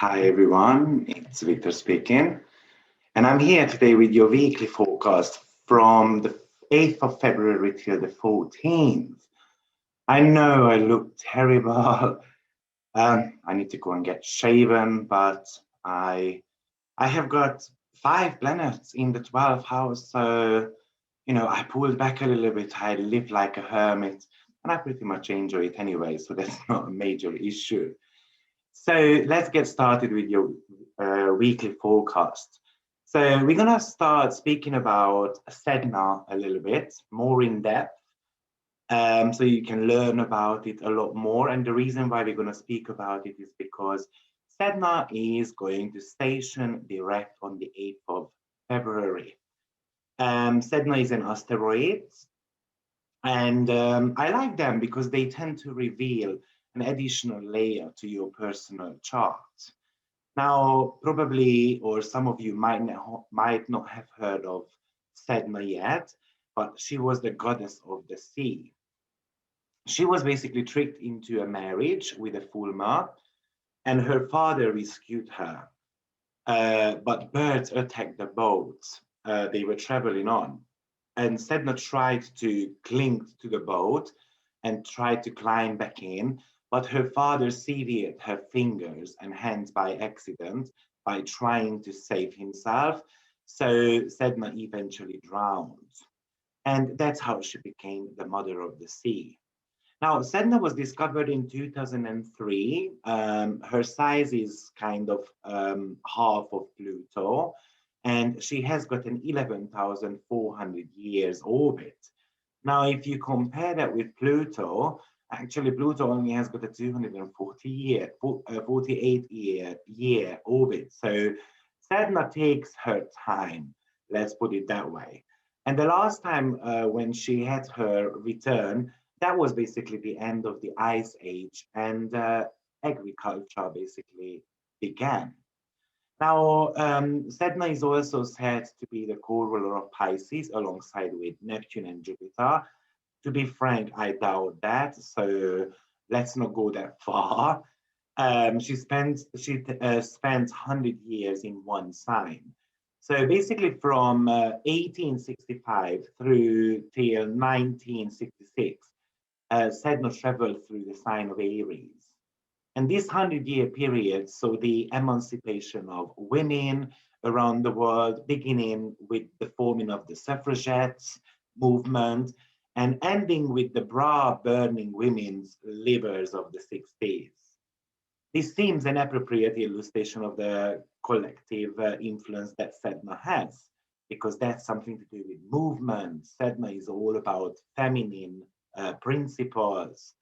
Hi everyone, it's Victor speaking, and I'm here today with your weekly forecast from the 8th of February till the 14th. I know I look terrible. I need to go and get shaven, but I have got 5 planets in the 12th house, so I pulled back a little bit. I live like a hermit, and I pretty much enjoy it anyway, so that's not a major issue. So let's get started with your weekly forecast. So we're gonna start speaking about Sedna a little bit more in depth, so you can learn about it a lot more. And the reason why we're gonna speak about it is because Sedna is going to station direct on the 8th of February. Sedna is an asteroid, and I like them because they tend to reveal an additional layer to your personal chart. Now, probably, or some of you might not have heard of Sedna yet, but she was the goddess of the sea. She was basically tricked into a marriage with a Fulma, and her father rescued her. But birds attacked the boat they were traveling on. And Sedna tried to cling to the boat and tried to climb back in, but her father severed her fingers and hands by accident by trying to save himself. So Sedna eventually drowned. And that's how she became the mother of the sea. Now, Sedna was discovered in 2003. Her size is kind of half of Pluto, and she has got an 11,400 years orbit. Now, if you compare that with Pluto, actually Pluto only has got a 48 year orbit. So Sedna takes her time, let's put it that way. And the last time when she had her return, that was basically the end of the Ice Age, and agriculture basically began. Now, Sedna is also said to be the co-ruler of Pisces alongside with Neptune and Jupiter. To be frank, I doubt that, so let's not go that far. She spent 100 years in one sign. So basically from 1865 through till 1966, Sedna traveled through the sign of Aries. And this 100-year period saw the emancipation of women around the world, beginning with the forming of the suffragettes movement and ending with the bra-burning women's livers of the 60s. This seems an appropriate illustration of the collective influence that Sedna has, because that's something to do with movement. Sedna is all about feminine principles.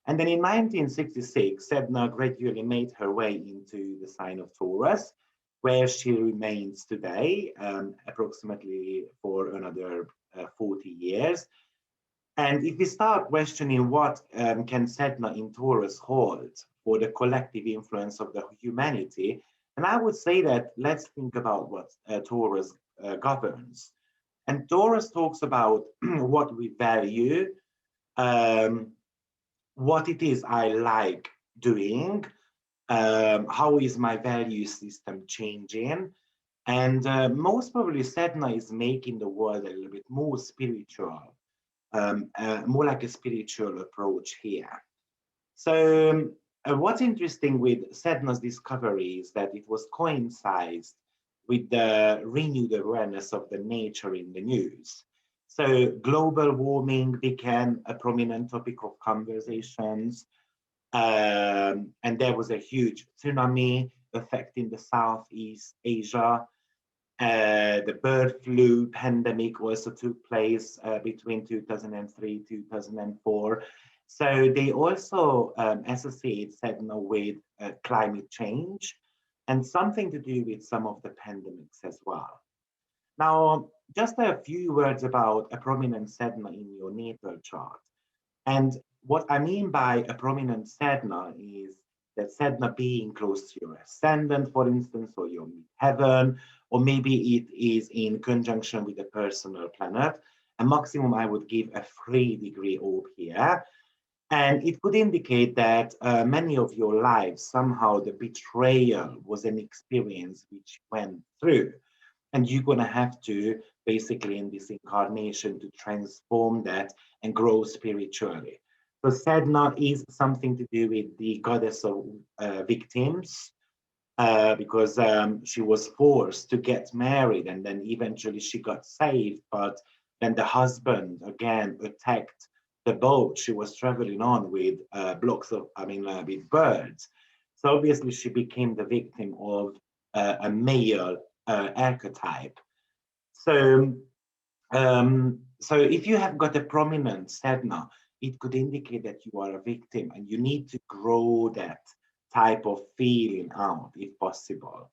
And then in 1966, Sedna gradually made her way into the sign of Taurus, where she remains today, approximately for another 40 years. And if we start questioning what can Sedna in Taurus hold for the collective influence of the humanity, and I would say that let's think about what Taurus governs. And Taurus talks about what we value, what it is I like doing, how is my value system changing, and most probably Sedna is making the world a little bit more spiritual, more like a spiritual approach here. So what's interesting with Sedna's discovery is that it was coincided with the renewed awareness of the nature in the news. So global warming became a prominent topic of conversations, and there was a huge tsunami affecting the Southeast Asia. The bird flu pandemic also took place between 2003 2004. So they also associate Sedna with climate change and something to do with some of the pandemics as well. Now, just a few words about a prominent Sedna in your natal chart. And what I mean by a prominent Sedna is that Sedna being close to your ascendant, for instance, or your midheaven, or maybe it is in conjunction with a personal planet. A maximum I would give a 3-degree orb here. And it could indicate that many of your lives, somehow the betrayal was an experience which went through. And you're going to have to, basically, in this incarnation, to transform that and grow spiritually. So Sedna is something to do with the goddess of victims, because she was forced to get married, and then eventually she got saved, but then the husband again attacked the boat she was traveling on with with birds. So obviously she became the victim of a male archetype. So if you have got a prominent Sedna, it could indicate that you are a victim and you need to grow that type of feeling out if possible.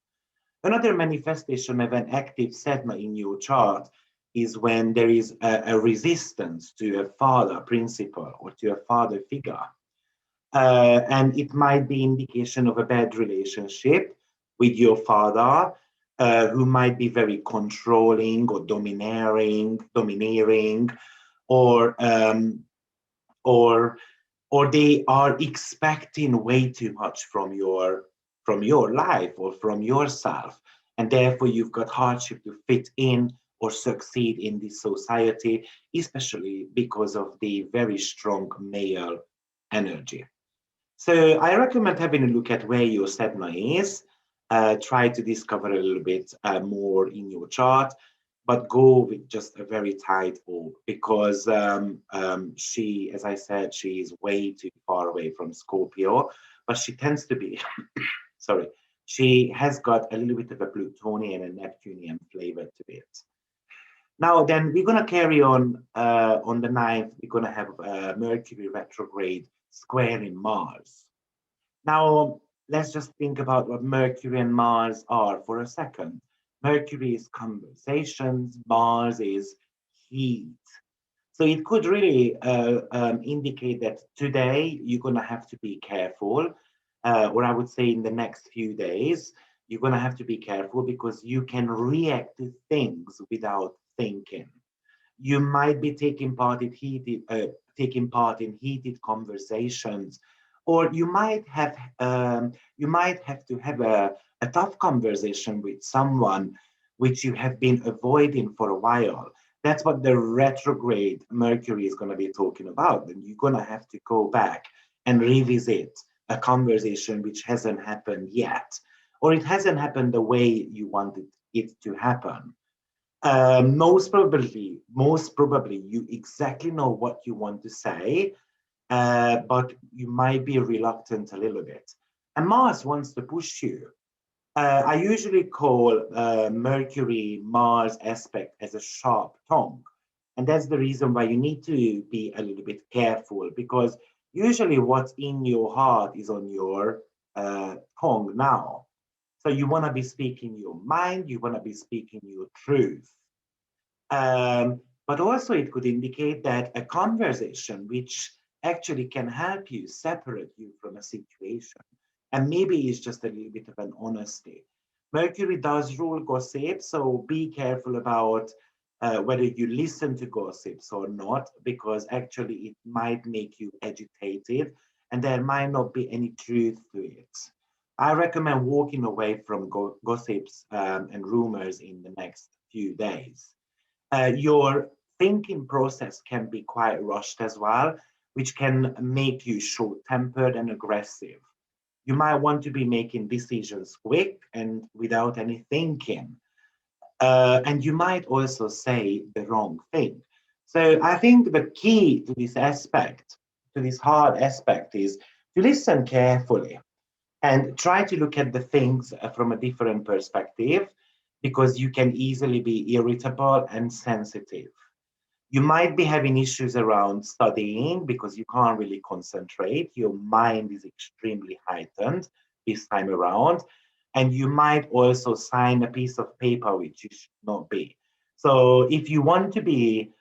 Another manifestation of an active Sedna in your chart is when there is a resistance to a father principle or to a father figure. And it might be indication of a bad relationship with your father, who might be very controlling or domineering, or or or they are expecting way too much from your life or from yourself, and therefore you've got hardship to fit in or succeed in this society, especially because of the very strong male energy. So I recommend having a look at where your Sedna is. Try to discover a little bit more in your chart, but go with just a very tight orb, because she, as I said, she is way too far away from Scorpio, but she tends to be, sorry, she has got a little bit of a Plutonian and Neptunian flavor to it. Now, then we're going to carry on the 9th, we're going to have Mercury retrograde squaring Mars. Now, let's just think about what Mercury and Mars are for a second. Mercury is conversations, Mars is heat. So it could really indicate that today you're going to have to be careful, or I would say in the next few days, you're going to have to be careful because you can react to things without thinking. You might be taking part in heated conversations, or you might have to have a tough conversation with someone which you have been avoiding for a while. That's what the retrograde Mercury is going to be talking about. And you're going to have to go back and revisit a conversation which hasn't happened yet, or it hasn't happened the way you wanted it to happen. Most probably, you exactly know what you want to say, but you might be reluctant a little bit. And Mars wants to push you. I usually call Mercury-Mars aspect as a sharp tongue. And that's the reason why you need to be a little bit careful, because usually what's in your heart is on your tongue now. So you want to be speaking your mind, you want to be speaking your truth. But also it could indicate that a conversation which actually can help you separate you from a situation. And maybe it's just a little bit of an honesty. Mercury does rule gossip, so be careful about whether you listen to gossips or not, because actually it might make you agitated and there might not be any truth to it. I recommend walking away from gossips and rumors in the next few days. Your thinking process can be quite rushed as well, which can make you short-tempered and aggressive. You might want to be making decisions quick and without any thinking. And you might also say the wrong thing. So I think the key to this aspect, to this hard aspect, is to listen carefully and try to look at the things from a different perspective, because you can easily be irritable and sensitive. You might be having issues around studying because you can't really concentrate. Your mind is extremely heightened this time around. And you might also sign a piece of paper which you should not be. So if you want to be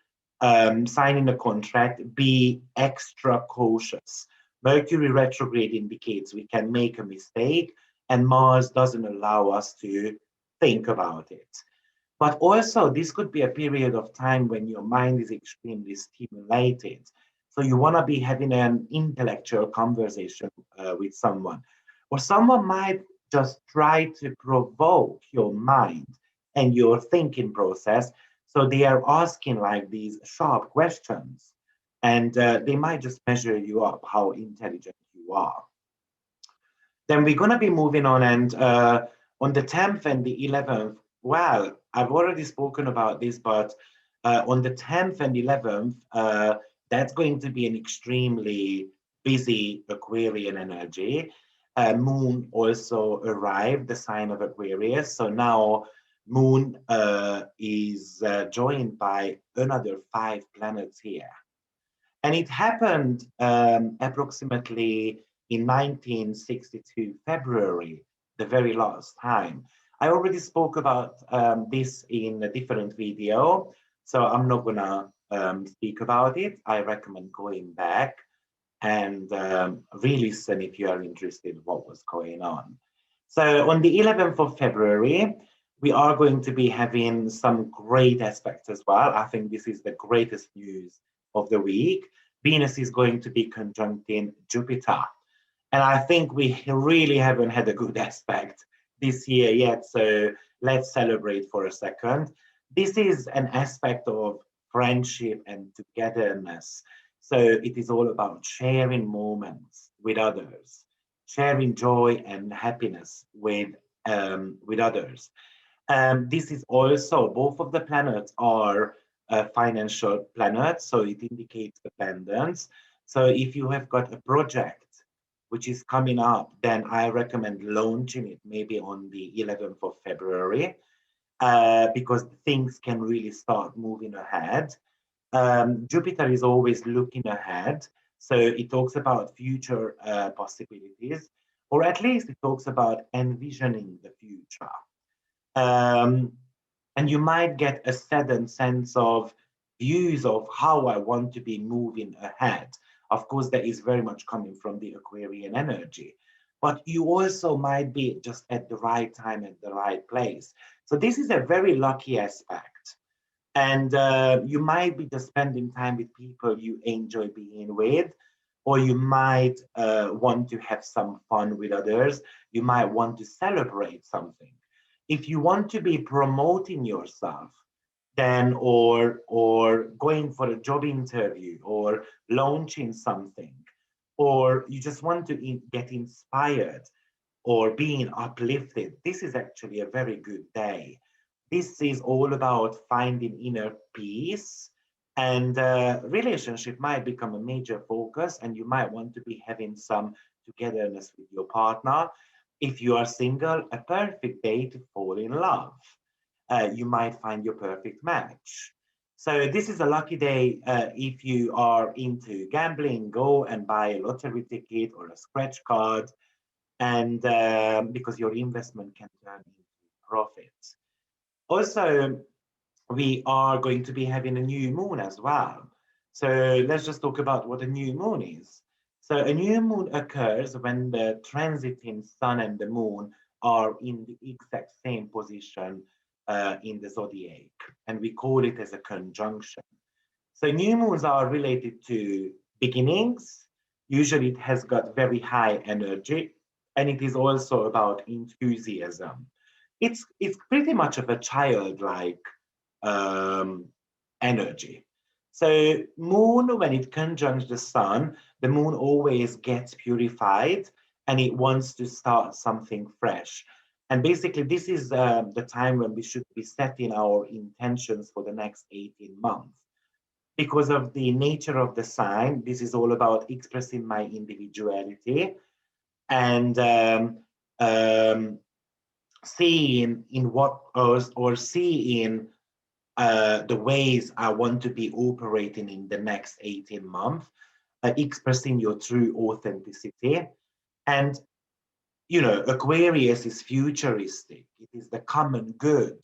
signing a contract, be extra cautious. Mercury retrograde indicates we can make a mistake, and Mars doesn't allow us to think about it. But also, this could be a period of time when your mind is extremely stimulated. So you want to be having an intellectual conversation with someone, or someone might just try to provoke your mind and your thinking process. So they are asking like these sharp questions, and they might just measure you up how intelligent you are. Then we're going to be moving on, and on the 10th and the 11th, well, I've already spoken about this, but on the 10th and 11th, that's going to be an extremely busy Aquarian energy. Moon also arrived, the sign of Aquarius. So now Moon is joined by another 5 planets here. And it happened approximately in 1962 February, the very last time. I already spoke about this in a different video, so I'm not gonna speak about it. I recommend going back and re-listen if you are interested in what was going on. So on the 11th of February, we are going to be having some great aspects as well. I think this is the greatest news of the week. Venus is going to be conjuncting Jupiter. And I think we really haven't had a good aspect this year yet. So let's celebrate for a second. This is an aspect of friendship and togetherness. So it is all about sharing moments with others, sharing joy and happiness with others. This is also, both of the planets are financial planets, so it indicates abundance. So if you have got a project which is coming up, then I recommend launching it maybe on the 11th of February, because things can really start moving ahead. Jupiter is always looking ahead, so it talks about future possibilities, or at least it talks about envisioning the future. And you might get a sudden sense of views of how I want to be moving ahead. Of course, that is very much coming from the Aquarian energy, but you also might be just at the right time, at the right place. So this is a very lucky aspect. And you might be just spending time with people you enjoy being with, or you might want to have some fun with others. You might want to celebrate something. If you want to be promoting yourself, then or going for a job interview or launching something, or you just want to get inspired or being uplifted, this is actually a very good day. This is all about finding inner peace, and relationship might become a major focus, and you might want to be having some togetherness with your partner. If you are single, a perfect day to fall in love. You might find your perfect match. So this is a lucky day if you are into gambling. Go and buy a lottery ticket or a scratch card, and because your investment can turn into profits. Also, we are going to be having a new moon as well. So let's just talk about what a new moon is. So a new moon occurs when the transiting sun and the moon are in the exact same position in the zodiac, and we call it as a conjunction. So new moons are related to beginnings. Usually it has got very high energy, and it is also about enthusiasm. It's pretty much of a childlike energy. So moon, when it conjuncts the sun, the moon always gets purified and it wants to start something fresh. And basically, this is the time when we should be setting our intentions for the next 18 months. Because of the nature of the sign, this is all about expressing my individuality and seeing in what or seeing the ways I want to be operating in the next 18 months, expressing your true authenticity. And Aquarius is futuristic. It is the common good.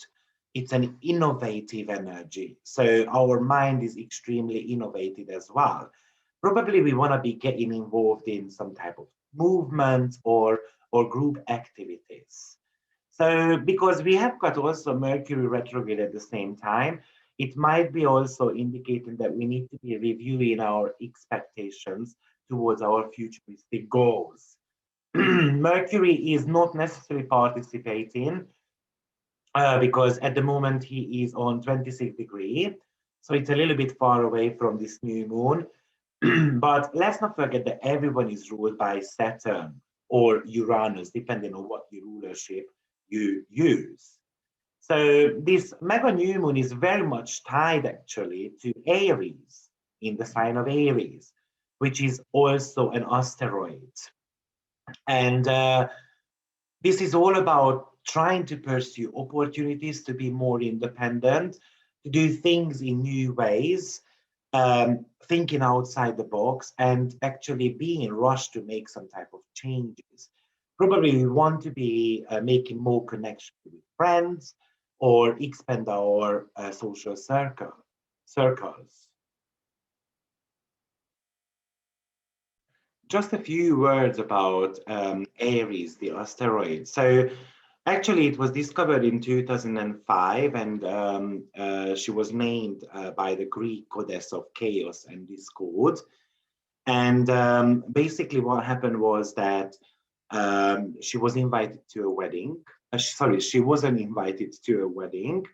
It's an innovative energy. So our mind is extremely innovative as well. Probably we want to be getting involved in some type of movement or group activities. So because we have got also Mercury retrograde at the same time, it might be also indicating that we need to be reviewing our expectations towards our futuristic goals. Mercury is not necessarily participating because at the moment he is on 26 degree, so it's a little bit far away from this new moon. But let's not forget that everyone is ruled by Saturn or Uranus, depending on what the rulership you use. So this mega new moon is very much tied actually to Aries, in the sign of Aries, which is also an asteroid. And this is all about trying to pursue opportunities to be more independent, to do things in new ways, thinking outside the box, and actually being rushed to make some type of changes. Probably we want to be making more connection with friends or expand our social circles. Just a few words about Aries, the asteroid. So actually, it was discovered in 2005, and she was named by the Greek goddess of chaos and discord. And basically, what happened was that she was invited to a wedding. Sorry, she wasn't invited to a wedding,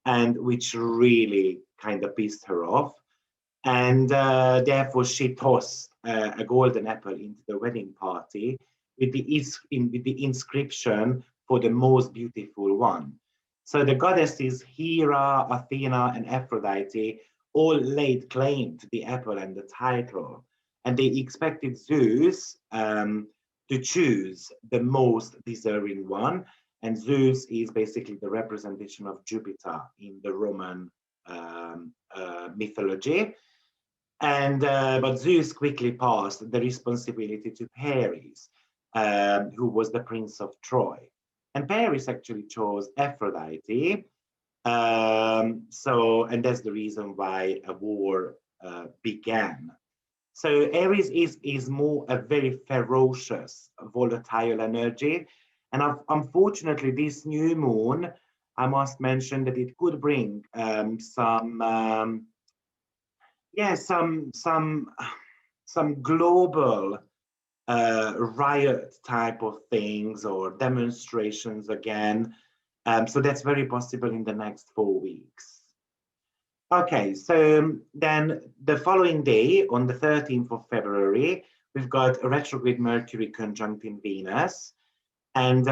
and which really kind of pissed her off. And therefore, she tossed a golden apple into the wedding party with the inscription for the most beautiful one. So the goddesses Hera, Athena, and Aphrodite all laid claim to the apple and the title, and they expected Zeus to choose the most deserving one. And Zeus is basically the representation of Jupiter in the Roman mythology. And but Zeus quickly passed the responsibility to Paris, who was the prince of Troy. And Paris actually chose Aphrodite. And that's the reason why a war began. So Aries is more a very ferocious, volatile energy. And unfortunately, this new moon, I must mention that it could bring some global riot type of things or demonstrations again. So that's very possible in the next 4 weeks. Okay, so then the following day, on the 13th of February, we've got a retrograde Mercury conjunct in Venus. And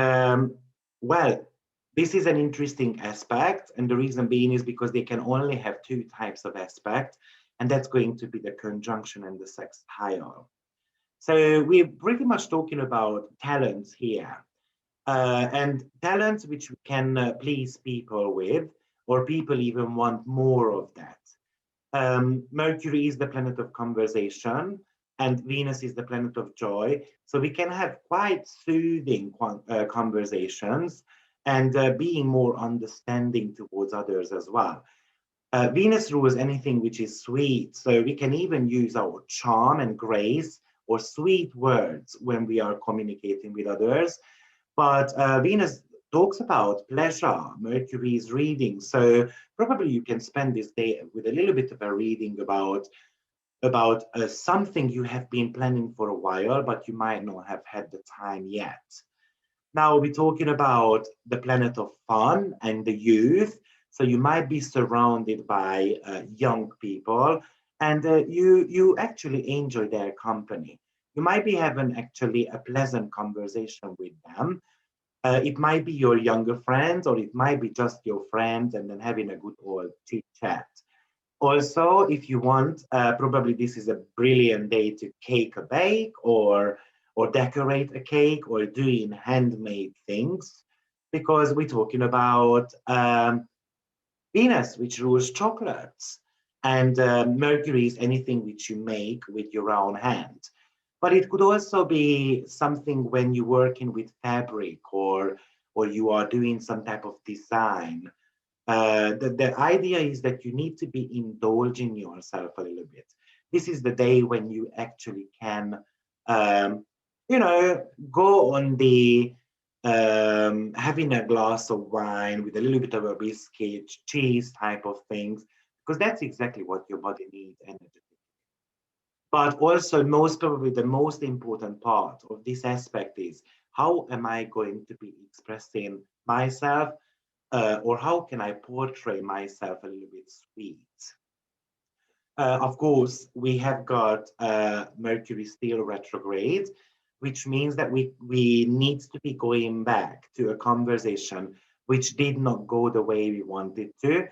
well, this is an interesting aspect. And the reason being is because they can only have 2 types of aspect. And that's going to be the conjunction and the sextile. So we're pretty much talking about talents here. And talents which we can please people with, or people even want more of that. Mercury is the planet of conversation, and Venus is the planet of joy. So we can have quite soothing conversations and being more understanding towards others as well. Venus rules anything which is sweet, so we can even use our charm and grace or sweet words when we are communicating with others. But Venus talks about pleasure, Mercury is reading, so probably you can spend this day with a little bit of a reading about something you have been planning for a while, but you might not have had the time yet. Now we're talking about the planet of fun and the youth. So you might be surrounded by young people, and you actually enjoy their company. You might be having actually a pleasant conversation with them. It might be your younger friends, or it might be just your friends, and then having a good old chit chat. Also, if you want, probably this is a brilliant day to cake a bake or decorate a cake or doing handmade things, because we're talking about Venus, which rules chocolates, and Mercury is anything which you make with your own hand. But it could also be something when you're working with fabric or you are doing some type of design. The idea is that you need to be indulging yourself a little bit. This is the day when you actually can, go on the having a glass of wine with a little bit of a biscuit, cheese type of things, because that's exactly what your body needs energy. But also, most probably, the most important part of this aspect is how am I going to be expressing myself, or how can I portray myself a little bit sweet? Of course, we have got Mercury still retrograde, which means that we need to be going back to a conversation which did not go the way we wanted to.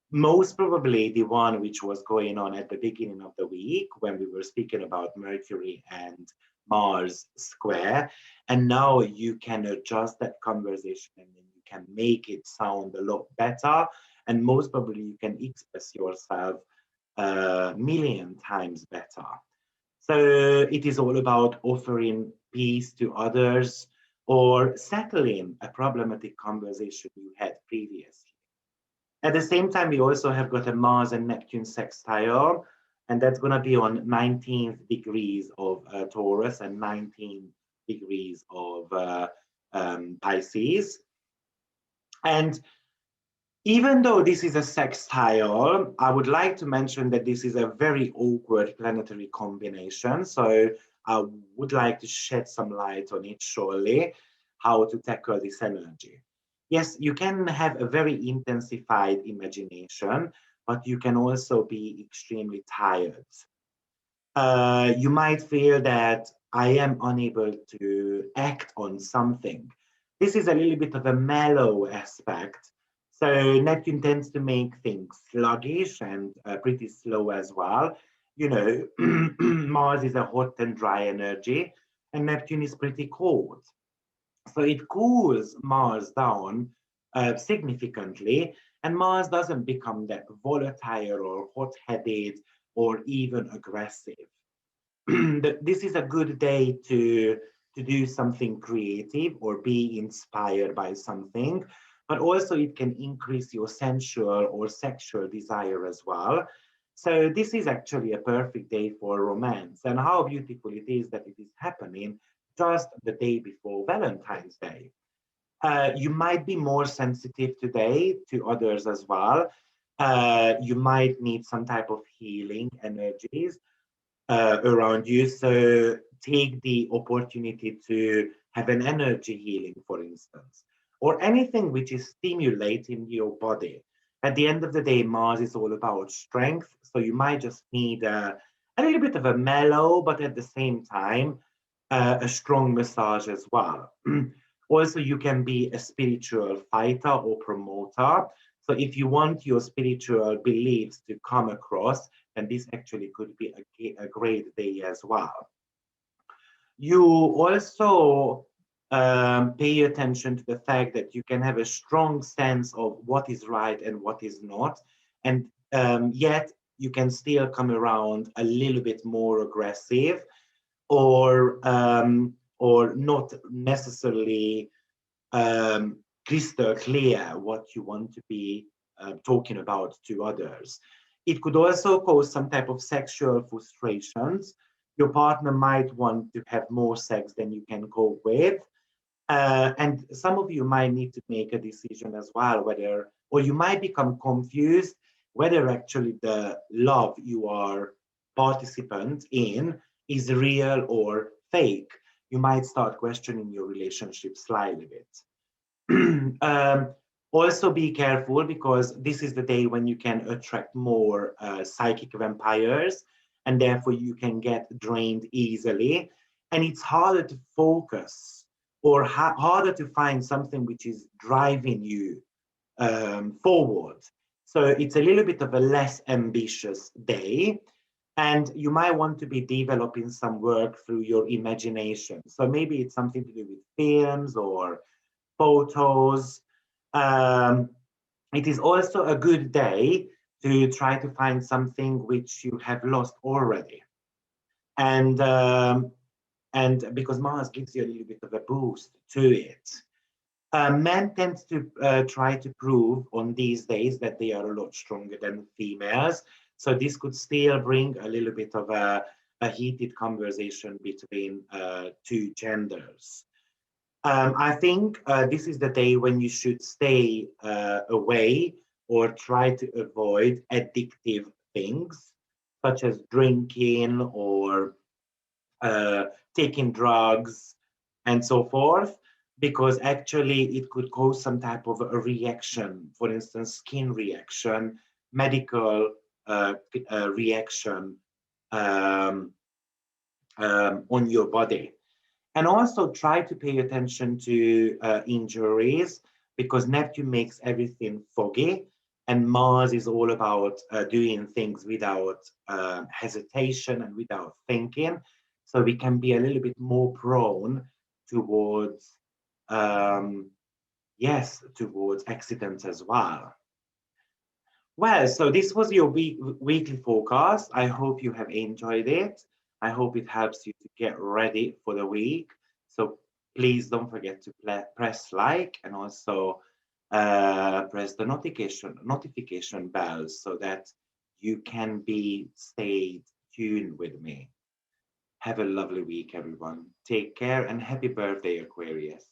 Most probably the one which was going on at the beginning of the week when we were speaking about Mercury and Mars square. And now you can adjust that conversation and then you can make it sound a lot better. And most probably you can express yourself a million times better. So it is all about offering peace to others or settling a problematic conversation you had previously. At the same time, we also have got a Mars and Neptune sextile, and that's going to be on 19th degrees of Taurus and 19 degrees of Pisces. And even though this is a sextile, I would like to mention that this is a very awkward planetary combination. So I would like to shed some light on it shortly, how to tackle this energy. Yes, you can have a very intensified imagination, but you can also be extremely tired. You might feel that I am unable to act on something. This is a little bit of a mellow aspect. So Neptune tends to make things sluggish and pretty slow as well. You know, Mars is a hot and dry energy, and Neptune is pretty cold. So it cools Mars down significantly, and Mars doesn't become that volatile or hot-headed or even aggressive. This is a good day to do something creative or be inspired by something, but also it can increase your sensual or sexual desire as well. So this is actually a perfect day for romance, and how beautiful it is that it is happening just the day before Valentine's Day. You might be more sensitive today to others as well. You might need some type of healing energies around you. So take the opportunity to have an energy healing, for instance, or anything which is stimulating your body. At the end of the day, Mars is all about strength. So you might just need a little bit of a mellow, but at the same time, a strong massage as well. Also, you can be a spiritual fighter or promoter. So if you want your spiritual beliefs to come across, then this actually could be a great day as well. You also pay attention to the fact that you can have a strong sense of what is right and what is not, and yet you can still come around a little bit more aggressive or not necessarily crystal clear what you want to be talking about to others. It could also cause some type of sexual frustrations. Your partner might want to have more sex than you can cope with. And some of you might need to make a decision as well, whether, or you might become confused whether actually the love you are participant in is real or fake. You might start questioning your relationship slightly bit. Also be careful because this is the day when you can attract more psychic vampires and therefore you can get drained easily and it's harder to focus or harder to find something which is driving you forward. So it's a little bit of a less ambitious day and you might want to be developing some work through your imagination. So maybe it's something to do with films or photos. It is also a good day to try to find something which you have lost already. And because Mars gives you a little bit of a boost to it. Men tend to try to prove on these days that they are a lot stronger than females. So this could still bring a little bit of a heated conversation between two genders. I think this is the day when you should stay away or try to avoid addictive things, such as drinking or taking drugs and so forth, because actually it could cause some type of a reaction, for instance, skin reaction, medical reaction um, on your body. And also try to pay attention to injuries, because Neptune makes everything foggy and Mars is all about doing things without hesitation and without thinking. So we can be a little bit more prone towards, yes, towards accidents as well. Well, so this was your weekly forecast. I hope you have enjoyed it. I hope it helps you to get ready for the week. So please don't forget to press like and also press the notification bell so that you can be stayed tuned with me. Have a lovely week, everyone. Take care and happy birthday, Aquarius.